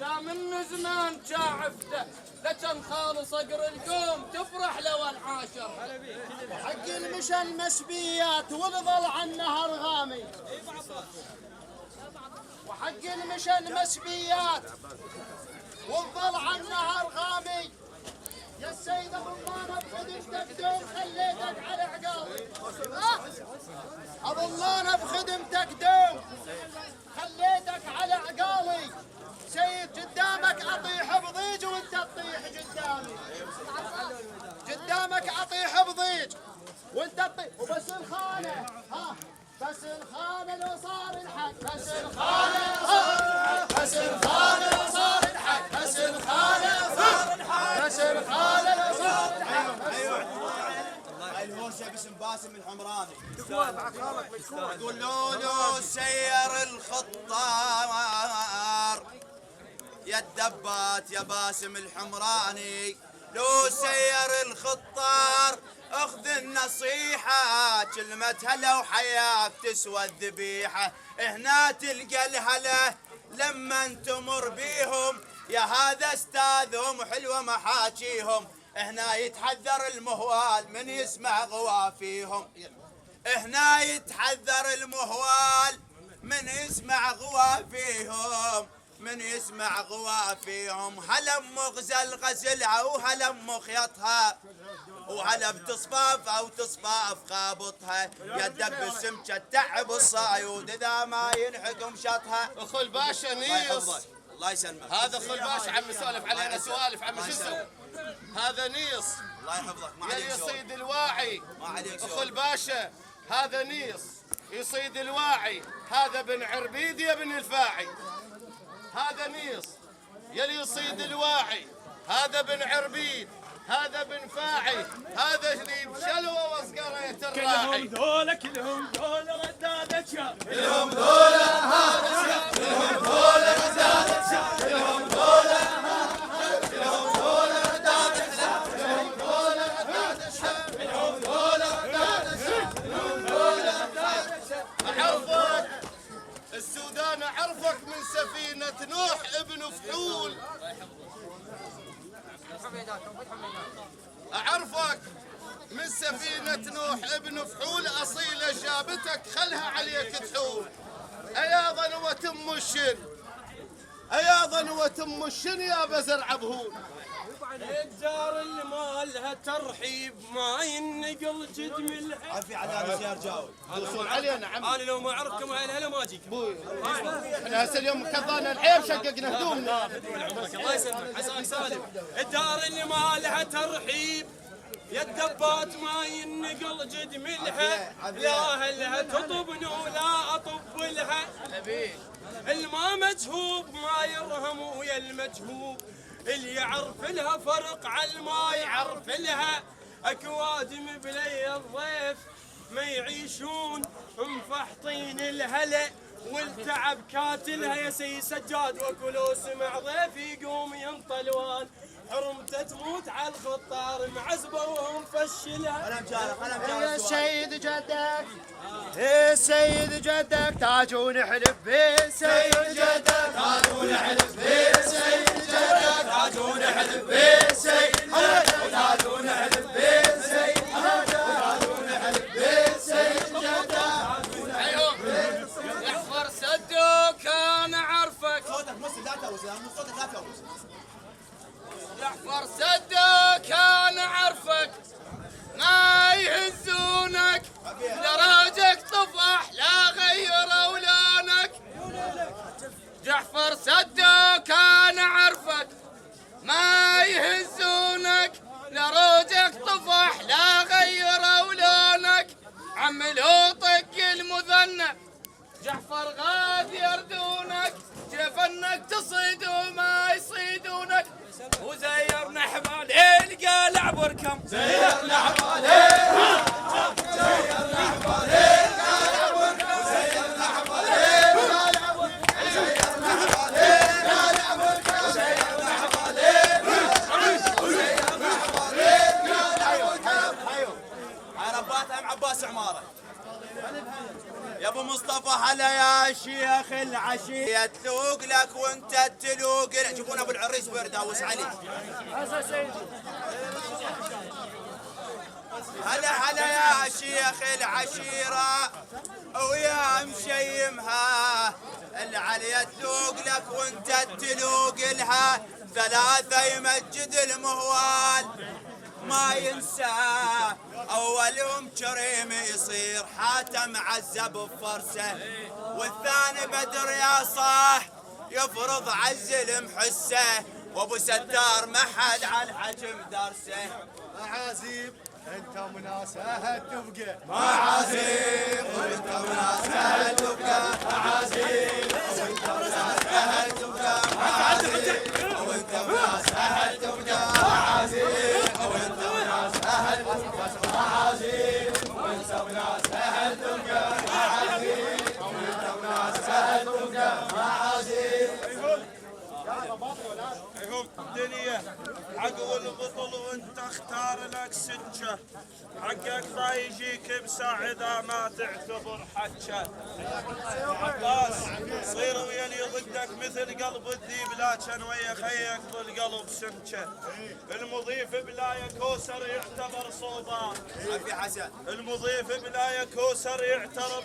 جا من زمان شاعفته، لكن خالص اقر القوم تفرح لو العاشر. حق المشى المسبيات والظل عن النهر غامي، وحق المشى المسبيات والظل عن النهر غامي. يا السيد ابو الله بخدمتك دوم خليتك على عقالي. ابو الله بخدمتك دوم خليتك على عقالي. سيد قدامك اطيح بضيج وانت تطيح قدامي. قدامك اطيح بضيج وانت تطيح. وبس الخانه بس الخانه لو صار الحق. بس الخانه بس الخانه لو صار الحق. بس الخانه بس الخانه لو صار الحق. هاي الهوشه باسم باسم الحمراني. يقولوا له سير الخطار يا الدبات يا باسم الحمراني. لو سير الخطار اخذ النصيحة، كلمتها لو حياك تسوى الذبيحة. هنا تلقى الهلا لما تمر بيهم، يا هذا استاذهم حلوة محاكيهم. هنا يتحذر المهوال من يسمع غوافيهم. هنا يتحذر المهوال من يسمع غوافيهم، من يسمع غوافيهم. هلا مغزل غزلها وهلا مخيطها، وهلا بتصفاف او تصفاف خابطها. يا دب السمكه تعب الصايود اذا ما ينحكم شطها. اخو الباشا نيص. الله يسلمك. هذا اخو الباشا عم يسولف علينا سوالف. عم شو اسمه؟ هذا نيص. الله يحفظك. ما يا عليك يصيد الواعي. ما عليك اخو الباشا هذا نيص يصيد الواعي. هذا بن عربيد يا بن الفاعي. هذا نيص يلي يصيد الواعي. هذا بن عربيد. هذا بن فاعي. هذا اللي بشلوه وصقرية الراعي. كلهم دول ردادة شاب. كلهم دول هذا شاب. كلهم دول ردادة شاب. كلهم دول كلهم دول ردادة شاب. كلهم دول ردادة شاب. كلهم دول ردادة شاب. كلهم دول ردادة شاب. أعرفك السودان، أعرفك من سفينة نوح ابن فحول. أعرفك من سفينة نوح ابن فحول. أصيلة جابتك خلها عليك تحول. أيا ظنوة أم الشن، أيا ظنوة أم الشن يا بزر عبهول. الدار اللي ما لها ترحيب ما ينقل جد من الحب. عافي على يا رجاوي. وصول علينا عم. انا لو ما اعرفكم هلا ما اجيك. احنا هسه اليوم كضانا العيب شققنا هدومنا. الله يسلمك. عساك سالم. الدار اللي ما لها ترحيب يا الدبات ما ينقل جد ملها لا اهلها تطبن ولا اطب لها الما مجهوب ما يرهم ويا المجهوب اللي يعرف لها فرق على الما يعرف لها اكوادم بلي الضيف ما يعيشون مفحطين الهلا والتعب كاتلها يا سي سجاد وكلو سمع ضيف يقوم ينطلوان حرمته تموت على الخطار معزبه وهم فشلها يا سيد جدك يا سيد جدك تاجون حلف بيه سيد جدك تاجون حلف بيه سيد جدك تاجون حلف بيه سيد جدك تاجون حلف بيه سيد جدك تاجون حلف بيه سيد جدك يحفر صدق انا عارفك صوتك مسلم لا توز صوتك لا توز يحفر صدق انا عارفك ما يهزونك دراجك طفح لا غيروا لونك جحفر صدق انا عارفك ما يهزونك دراجك طفح لا غيروا لونك عملوا طق المذنب جحفر غاد يردونك جفنك تصيد وما يصيدونك وزيرنا حبالين قالع بركم زيرنا حبالين زيرنا حبالين قالع بركم زيرنا حبالين قالع بركم زيرنا حبالين قالع بركم زيرنا حبالين زيرنا حبالين قالع بركم هاي رباتها ام عباس عماره يا ابو مصطفى هلا يا شيخ العشيه تلوق لك وانت تلوق لك شوفون ابو العريس بيرداوس علي هلا هلا يا شيخ العشيره ويا مشيمها العليا تلوق لك وانت تلوق لها ثلاثه يمجد المهوال ما ينساه اول يوم كريم يصير حاتم عزه بفرسه والثاني بدر يا صاح يفرض عز المحسه وابو ستار ما حد على الحجم درسه معازيم انت مناسه تبقى معازيم وانت مناسه تبقى معازيم وانت مناسه تبقى معازيم وانت مناسه تبقى معازيم وانت مناسه تبقى معازيم وانت مناسه تبقى معازيم وانت مناسه تبقى معازيم هم الدنيا عقو البطل وانت اختار لك سجه حقك لا يجيك بساعة اذا ما تعتبر حجه عباس صير ويا اللي ضدك مثل قلب الذيب لكن ويا خيك بالقلب سنجه المضيف بلا كوسر يعتبر صوبان ابي حسن المضيف بلا كوسر يعترف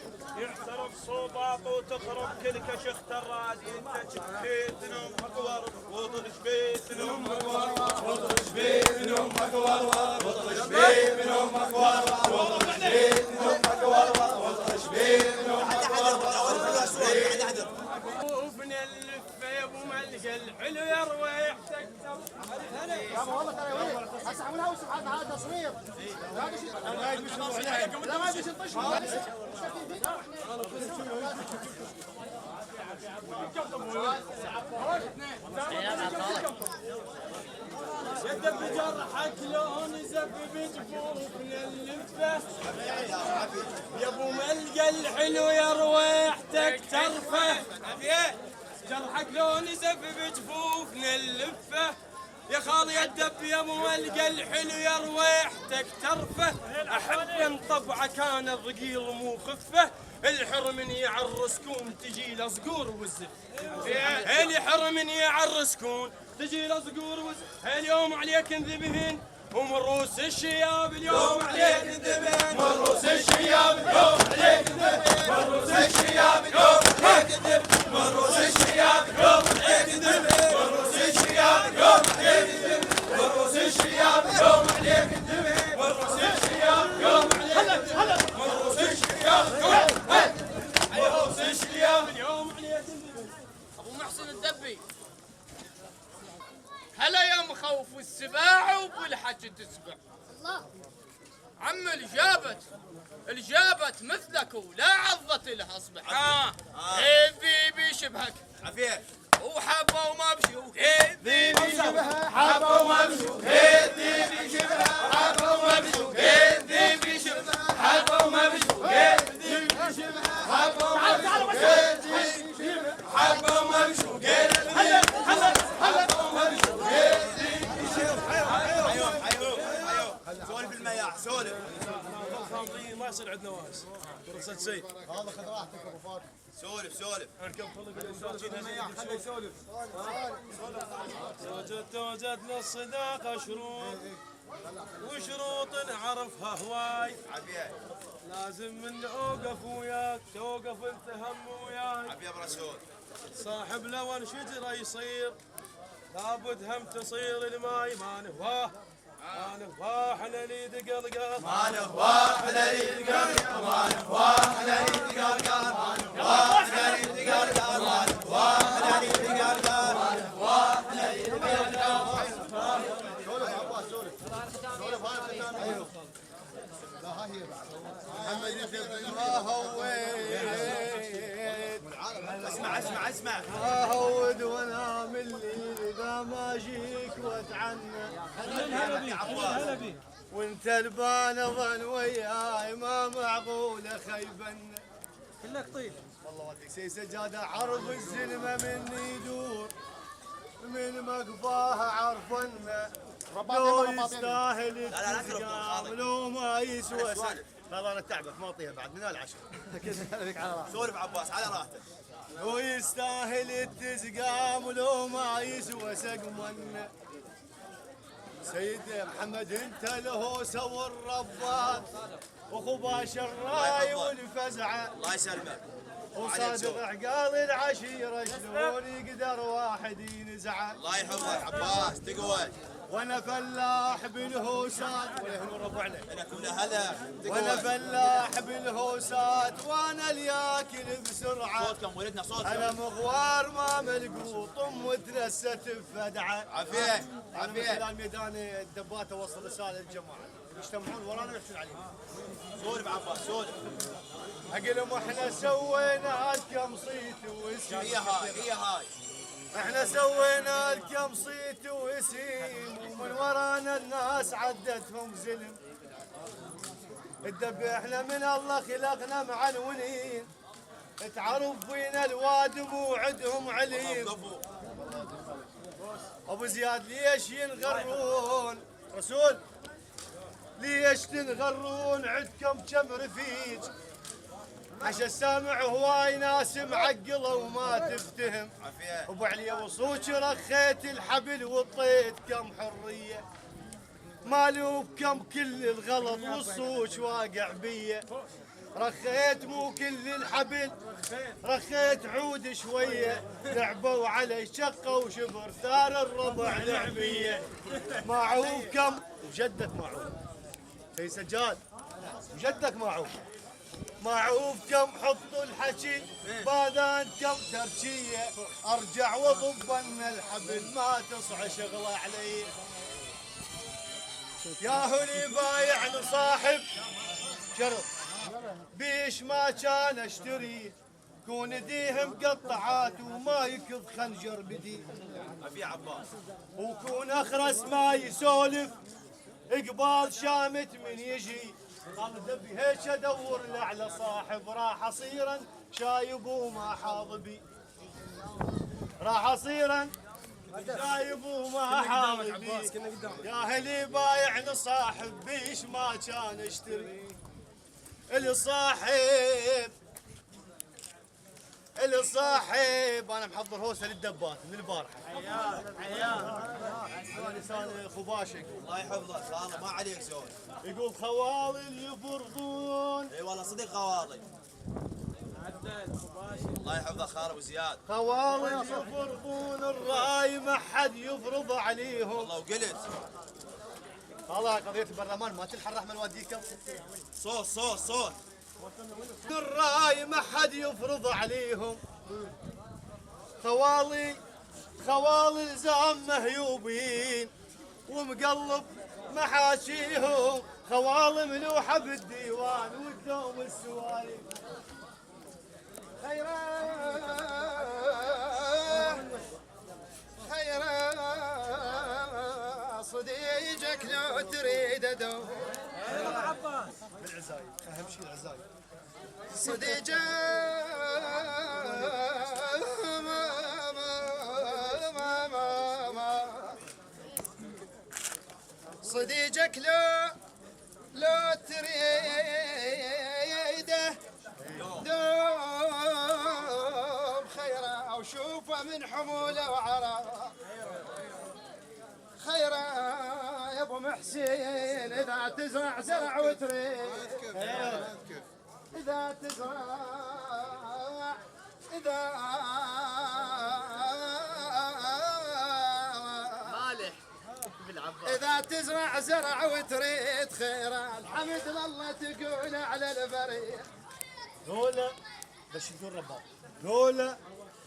صوباط وتخرب كل كشخت الراد انت جبت امك ورد وضرش بيت امك ورد وضرش بيت امك ورد وضرش بيت امك ورد وضرش بيت امك ورد وضرش بيت امك ورد وفن اللفه يا ابو ملقى الحلو يا روايحتك يا والله ترى وين هسه حملها وسبحان هذا تصوير لا ما ادري شو يدك بجرحك لون زف بجفوفنا اللفه يا ابو ملقى الحلو يا روايحتك ترفه جرحك لون زف بجفوفنا اللفه يا خالي الدب يا ابو ملقى الحلو يا روايحتك ترفه احب ان طبعه كان ثقيل مو خفه الحرمن يعرسكون تجي له صقور وزف هيل حرمن يعرسكون تجي له صقور وزف اليوم عليك انذبهن ومن رؤوس الشياب اليوم عليك انذبهن من رؤوس الشياب اليوم عليك انذبهن من رؤوس الشياب اليوم عليك انذبهن من رؤوس الشياب اليوم عليك انذبهن من رؤوس الشياب اليوم عليك انذبهن من رؤوس الشياب اليوم عليك انذبهن من رؤوس الشياب اليوم عليك انذبهن من رؤوس الشياب اليوم عليك انذبهن ابو محسن الدبي هلا يا مخوف السباع وبالحج تسبع الله عم الجابت مثلك ولا عضت لها اصبع. ذي بيشبهك عافية وحبه وما بشوك. ذي بيشبهها حبه وما بشوك. ذي بيشبهها حبه وما بشوك. ذي بيشبهها حبه وما بشوك. ذي بيشبهها حبه وما بشوك. ذي بيشبهها حبه وما بشوك. سولف المياح سولف. ما يصير عندنا واس فرصة شيء. هذا خذ راحتك ابو فاطمه. سولف توجد للصداقة شروط وشروط نعرفها هواي. عافية لازم من اوقف وياك توقف انت هم وياي. عافية برسول. صاحب لون شجرة يصير لابد هم تصير الماي. ما نهواه احنا اللي دقلقه. ما نهواه احنا اللي دقلقه. ما نهواه احنا اللي دقلقه. ما نهواه احنا اللي دقلقه. ما نهواه احنا اللي دقلقه. ما نهواه احنا اللي دقلقه. سولف عباس سولف. سولف هاي الختام. ايوه. لا هاي هي بعد. محمد انت ما هويت. اسمع اهود وانا من الليل اذا ما اجيك واتعنى. وانت البان ظن وياي ما معقوله خيبنا. كلك طيب. والله وديك سي سجاده عرض الزلمه مني يدور من مقفاها عرفنا. لو يستاهل التزقام لو ما يسوى سن. والله انا تعبك ما اعطيها بعد من العشاء. سولف عباس على راحتك. لو يستاهل التزقام لو ما يسوى سقمنا. سيد محمد انت الهوسه والرباط وخباش الراي والفزعه. الله يسلمك. وصادق عقال العشيره شلون يقدر واحد ينزعه. الله يحفظك عباس تقوى. وانا فلاح بالهوسات ولا هنو ربعنا. انا كلها هذا وانا فلاح بالهوسات وانا الياكل بسرعه. صوتكم ولدنا صوتكم. انا مغوار ما ملقوط وتنست بفدعه. عافيه عافيه. عافيه. خلال ميدان الدبات اوصل رساله للجماعه يجتمعون ورانا ويحكون عليها. سولف عباس سولف. اقلهم احنا سوينا كم صيت وسيم. هي هاي احنا سوينا كم صيت وسيم ومن ورانا الناس عدتهم زلم. الذبحنا من الله خلقنا معنونين تعرف فينا الواد موعدهم عليم. ابو زياد ليش ينغرون رسول ليش تنغرون عندكم كم رفيج عشان السامع هواي ناس معقله وما تفتهم. عافيه. ابو علي وصوك رخيت الحبل وطيت كم حريه مالو بكم كل الغلط والصوك واقع بيه. رخيت مو كل الحبل رخيت عود شويه لعبوا علي شقه وشبر ثار الربع لعبيه. معوف كم وجدك معوف سي سجاد وجدك معوف. معوف كم حطوا الحكي باذان كم تركيه ارجع وضب ان الحبل ما تصعى شغله علي. يا هلي بايع صاحب شرط بيش ما كان اشتري كون ديه مقطعات وما يكض خنجر بدي. عافيه عباس. وكون اخرس ما يسولف اقبال شامت من يجي. قال دبي هيك ادور له على صاحب راح اصيرا شايب وما حاضبي. راح اصيرا شايب وما حاضبي. يا هلي بايع لصاحب بيش ما كان اشتري. الصاحب انا محضر هوسه للدبات من البارحه. حياك لسان خباشك. الله يحفظك والله ما عليك زول. يقول خوالي يفرضون. اي والله صدق خوالي. الله يحفظك خال ابو زياد. خوالي يفرضون الراي ما حد يفرض عليهم. والله وقلت. والله قضيه البرلمان ما تلحق رحمه الواديكم. صوت الراي ما حد يفرض عليهم. خوالي زام مهيوبين ومقلب محاشيهم. خوال ملوحة بالديوان والدوم السوالف خيرا صديقك لو تريد ادوم بالعزايم اهم شيء العزايم صديقك صديقك لو تريده دوم خيرا او شوفه من حموله وعراء خيرا يا ابو محسين اذا تزرع زرع وتريد اذا تزرع إذا تزرع زرع وتريد خيرا الحمد لله تقول على البريد دولة بس يقول رباب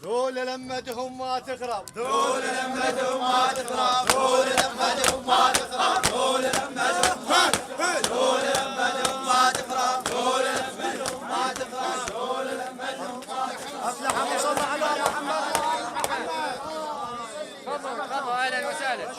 دولة لمدهم ما تخرب دولة لمدهم ما تخرب دولة لمدهم ما تخرب دولة لمدهم ما تخرب دولة لمدهم ما تخرب دولة لمدهم ما تخرب دولة لمدهم ما تخرب أفلح من صلى على محمد تفضل اهلا وسهلا.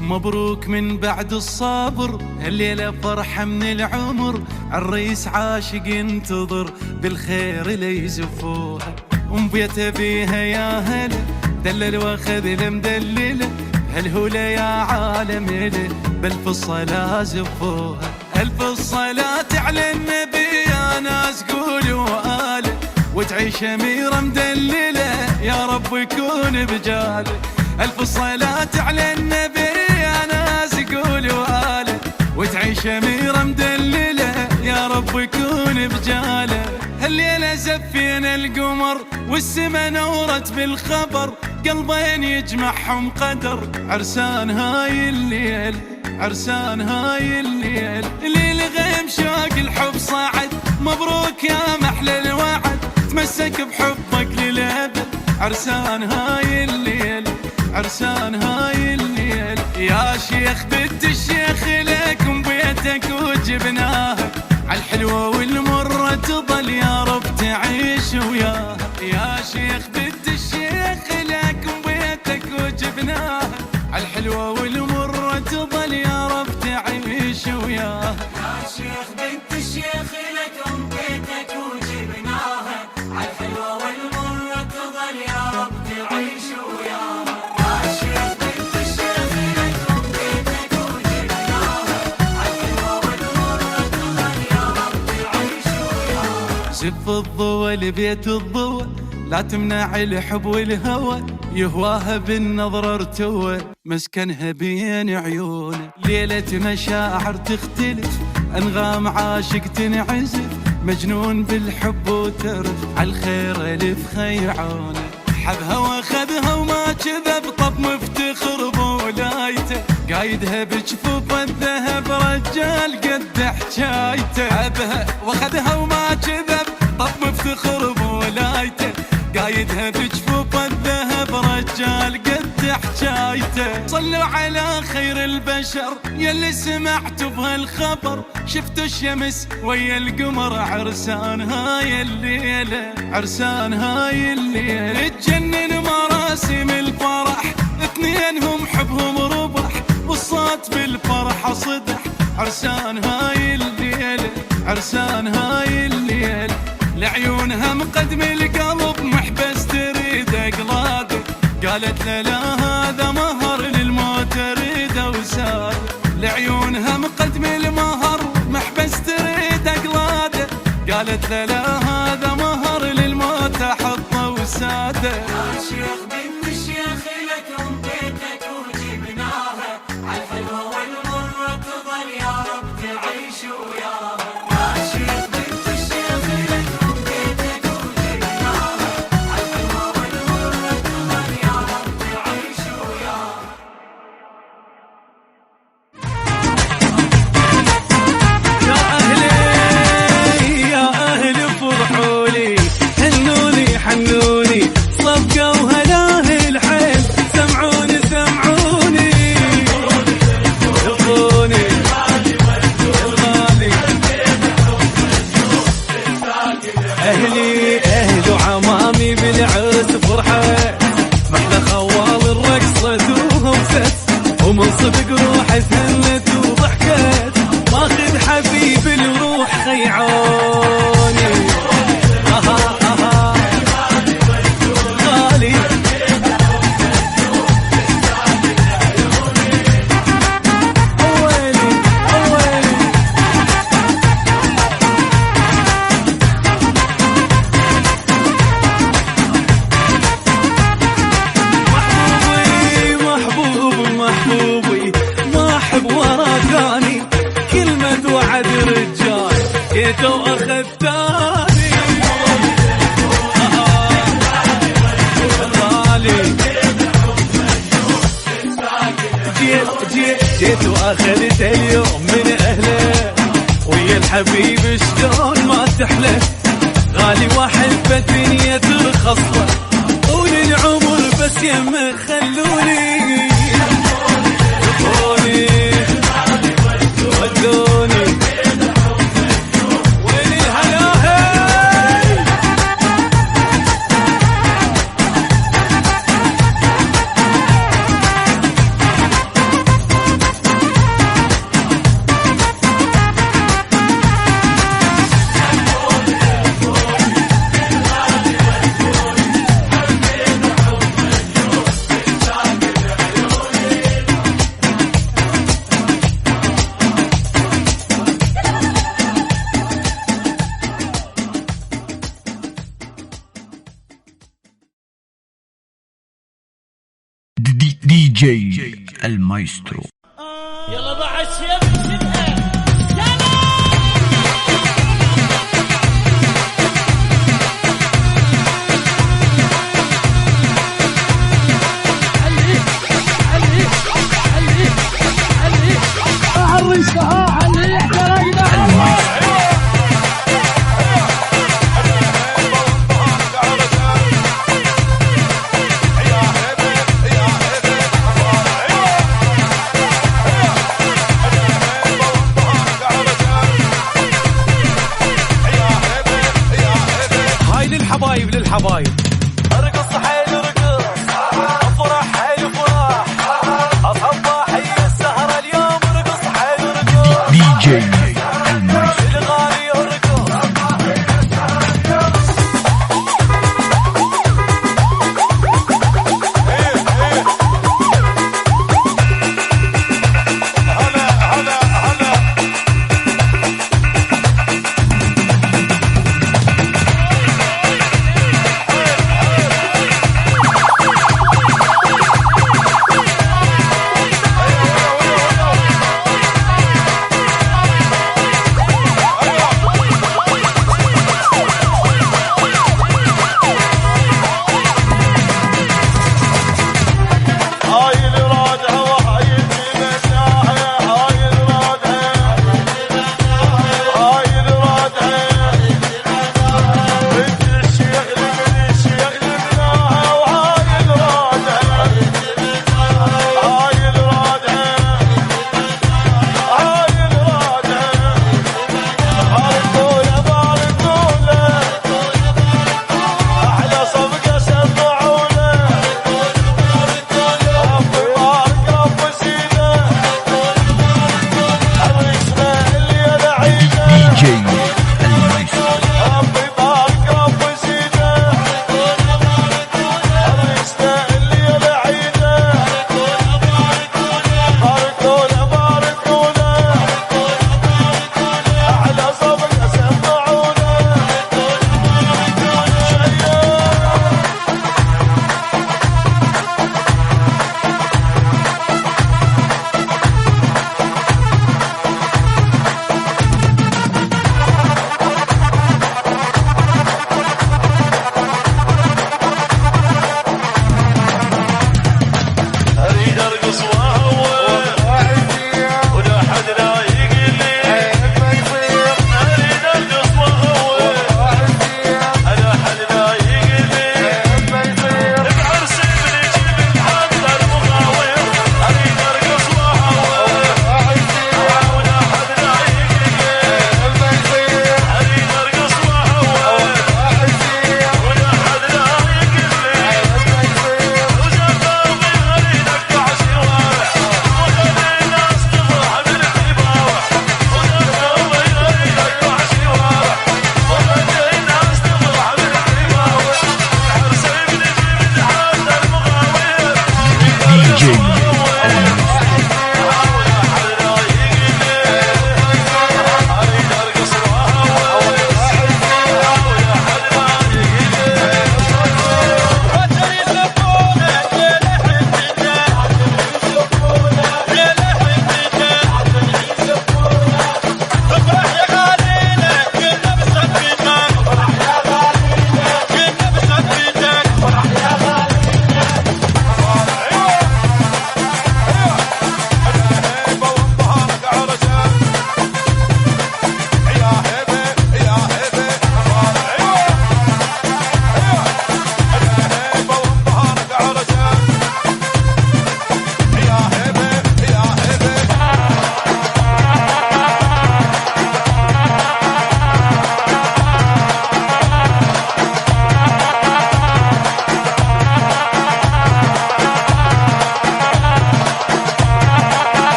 مبروك من بعد الصبر هالليلة فرحة من العمر عالريس عاشق ينتظر بالخير ليزفوها ومبيته بيها يا هلا دلل واخذ المدللة هالهولة يا عالم له بألف الصلاة زفوها ألف الصلاة على النبي يا ناس قولوا آله وتعيش أميرة مدللة يا رب يكون بجاله ألف صلاة على النبي يا ناس قولوا آله وتعيش أميرة مدللة يا رب يكون بجاله هالليلة زفينا القمر والسما نورت بالخبر قلبين يجمعهم قدر عرسان هاي الليل عرسان هاي الليل ليل غيم شوق الحب صعد مبروك يا محلى الوعد تمسك بحبك للأبد عرسان هاي الليل عرسان هاي الليل يا شيخ بنت الشيخ لكم بيتك وجبناها عالحلوة والمرة تظل يا رب تعيش وياها يا شيخ بنت الشيخ لكم بيتك وجبناها عالحلوة والمرة تظل يا رب تعيش وياها يا شيخ بنت الشيخ لكم بيتك وجبناها عالحلوة والمرة تظل يا رب تعيش وياها زف الضوى لبيت الضوى لا تمنع الحب والهوى يهواها بالنظر ارتوى مسكنها بين عيونه ليلة مشاعر تختلف أنغام عاشق تنعزف مجنون بالحب وترف عالخير ألف خيعونه حبها واخذها وما كذب طب مفتخر بولايته قايدها بجفوف الذهب رجال قد حجايته حبها واخذها وما كذب طب مفتخر بولايته قايدها بجفوف الذهب رجال قد حجايته صلوا على خير البشر يلي سمعتوا بهالخبر شفتوا الشمس ويا القمر عرسان هاي الليلة عرسان هاي الليلة تجنن مراسم الفرح اثنينهم حبهم ربح والصوت بالفرحة صدح عرسان هاي الليلة عرسان هاي الليلة لعيونها مقدم القلب محبس تريد اقلاده قالت لا هذا مهر للموت اريده وساد لعيونها مقدم المهر محبس تريد اقلاده قالت لا هذا مهر للموت احطه وساده يا شيخ بنت الشيخ لكم بيتك وجبناها عالحلوة والمرة تظل يا رب تعيش وياها يا شيخ بنت الشيخ لكم بيتك وجبناها عالحلوة والمرة تظل يا رب تعيش وياها يا أهلي فرحوا لي هنوني وافت ومن صدق روحي ثنت وضحكت ماخذ حبيبي الروح خيعوني غالي محبوبي ما احب ورا ثاني كلمة وعد رجال جيت واخذ ثاني جيت واخذت اليوم من اهله ويا الحبيب شلون ما تحلى غالي واحبه الدنيا ترخص له وللعمر بس يمه خلوني ودوني وين الهلاهي دي جي المايسترو. يلا بعد شيخ شدها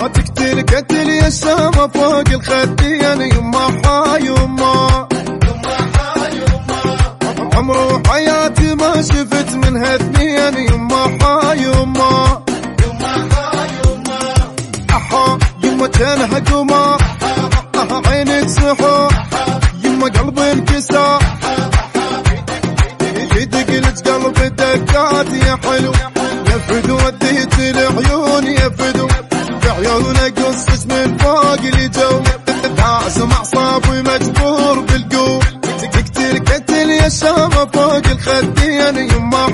تقتل قتل يا السما فوق الخدين يما يما عمرو حياتي ما شفت منها اثنين يما يما احا يما تنهق وما عينك سحر يما قلبي انكسر يدق قلب الدكات يا حلو يا فدو وديت العيون يا فدو بعيونك قصص من فوق الجو لازم اعصابي مجبور بالقوة تقتل قتل يا شامة فوق الخدين يما